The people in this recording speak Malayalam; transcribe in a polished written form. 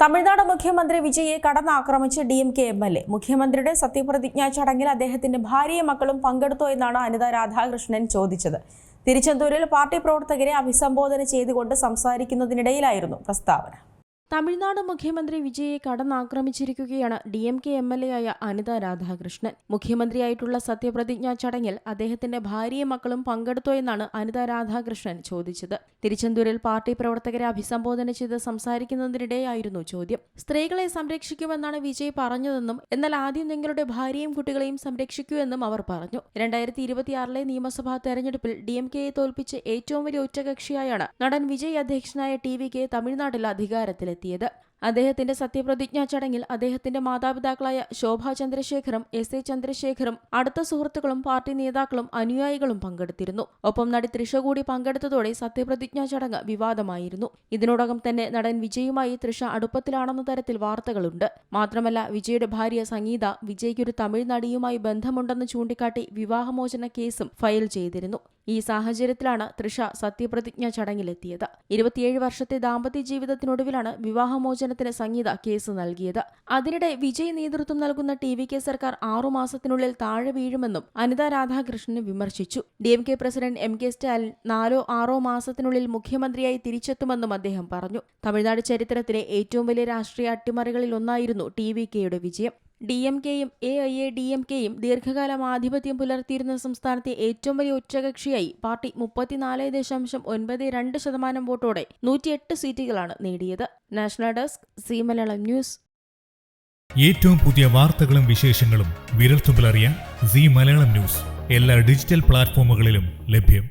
തമിഴ്നാട് മുഖ്യമന്ത്രി വിജയെ കടന്നാക്രമിച്ച് DMK MLA. മുഖ്യമന്ത്രിയുടെ സത്യപ്രതിജ്ഞാ ചടങ്ങിൽ അദ്ദേഹത്തിന്റെ ഭാര്യയും മക്കളും പങ്കെടുത്തോ എന്നാണ് അനിത രാധാകൃഷ്ണൻ ചോദിച്ചത്. തിരുച്ചെന്തൂരിൽ പാർട്ടി പ്രവർത്തകരെ അഭിസംബോധന ചെയ്തുകൊണ്ട് സംസാരിക്കുന്നതിനിടയിലായിരുന്നു പ്രസ്താവന. തമിഴ്നാട് മുഖ്യമന്ത്രി വിജയെ കടന്നാക്രമിച്ചിരിക്കുകയാണ് DMK MLA ആയ അനിത രാധാകൃഷ്ണൻ. മുഖ്യമന്ത്രിയായിട്ടുള്ള സത്യപ്രതിജ്ഞാ ചടങ്ങിൽ അദ്ദേഹത്തിന്റെ ഭാര്യയും മക്കളും പങ്കെടുത്തോ എന്നാണ് അനിത രാധാകൃഷ്ണൻ ചോദിച്ചത്. തിരുച്ചെന്തൂരിൽ പാർട്ടി പ്രവർത്തകരെ അഭിസംബോധന ചെയ്ത് സംസാരിക്കുന്നതിനിടെയായിരുന്നു ചോദ്യം. സ്ത്രീകളെ സംരക്ഷിക്കുമെന്നാണ് വിജയ് പറഞ്ഞതെന്നും എന്നാൽ ആദ്യം നിങ്ങളുടെ ഭാര്യയും കുട്ടികളെയും സംരക്ഷിക്കൂ എന്നും അവർ പറഞ്ഞു. 2026 നിയമസഭാ തെരഞ്ഞെടുപ്പിൽ DMKയെ തോൽപ്പിച്ച് ഏറ്റവും വലിയ ഒറ്റകക്ഷിയായാണ് നടൻ വിജയ് അധ്യക്ഷനായ TVK തമിഴ്നാട്ടിൽ അധികാരത്തിലെത്തിയത്. അദ്ദേഹത്തിന്റെ സത്യപ്രതിജ്ഞാ ചടങ്ങിൽ അദ്ദേഹത്തിന്റെ മാതാപിതാക്കളായ ശോഭ ചന്ദ്രശേഖറും SA ചന്ദ്രശേഖറും അടുത്ത സുഹൃത്തുക്കളും പാർട്ടി നേതാക്കളും അനുയായികളും പങ്കെടുത്തിരുന്നു. ഒപ്പം നടി തൃഷ കൂടി പങ്കെടുത്തതോടെ സത്യപ്രതിജ്ഞാ ചടങ്ങ് വിവാദമായിരുന്നു. ഇതിനോടകം തന്നെ നടൻ വിജയുമായി തൃഷ അടുപ്പത്തിലാണെന്ന തരത്തിൽ വാർത്തകളുണ്ട്. മാത്രമല്ല വിജയുടെ ഭാര്യ സംഗീത വിജയ്ക്കൊരു തമിഴ് നടിയുമായി ബന്ധമുണ്ടെന്ന് ചൂണ്ടിക്കാട്ടി വിവാഹമോചന കേസും ഫയൽ ചെയ്തിരുന്നു. ഈ സാഹചര്യത്തിലാണ് തൃഷ സത്യപ്രതിജ്ഞാ ചടങ്ങിലെത്തിയത്. 27 വർഷത്തെ ദാമ്പത്യ ജീവിതത്തിനൊടുവിലാണ് വിവാഹമോചനത്തിന് സംഗീത കേസ് നൽകിയത്. അതിനിടെ വിജയ് നേതൃത്വം നൽകുന്ന TVK സർക്കാർ 6 മാസത്തിനുള്ളിൽ താഴെ വീഴുമെന്നും അനിത രാധാകൃഷ്ണൻ വിമർശിച്ചു. DMK പ്രസിഡന്റ് MK സ്റ്റാലിൻ 4-6 മാസത്തിനുള്ളിൽ മുഖ്യമന്ത്രിയായി തിരിച്ചെത്തുമെന്നും അദ്ദേഹം പറഞ്ഞു. തമിഴ്നാട് ചരിത്രത്തിലെ ഏറ്റവും വലിയ രാഷ്ട്രീയ അട്ടിമറികളിൽ ഒന്നായിരുന്നു TVKയുടെ വിജയം. DMKയും AIADMKയും ദീർഘകാലം ആധിപത്യം പുലർത്തിയിരുന്ന സംസ്ഥാനത്തെ ഏറ്റവും വലിയ ഒറ്റകക്ഷിയായി പാർട്ടി 34.92% വോട്ടോടെ 108 സീറ്റുകളാണ് നേടിയത്. National desk C Malayalam news. ഏറ്റവും പുതിയ വാർത്തകളും വിശേഷങ്ങളും വിരൽത്തുമ്പിലറിയാൻ സി മലയാളം ന്യൂസ് എല്ലാ ഡിജിറ്റൽ പ്ലാറ്റ്ഫോമുകളിലും ലഭ്യം.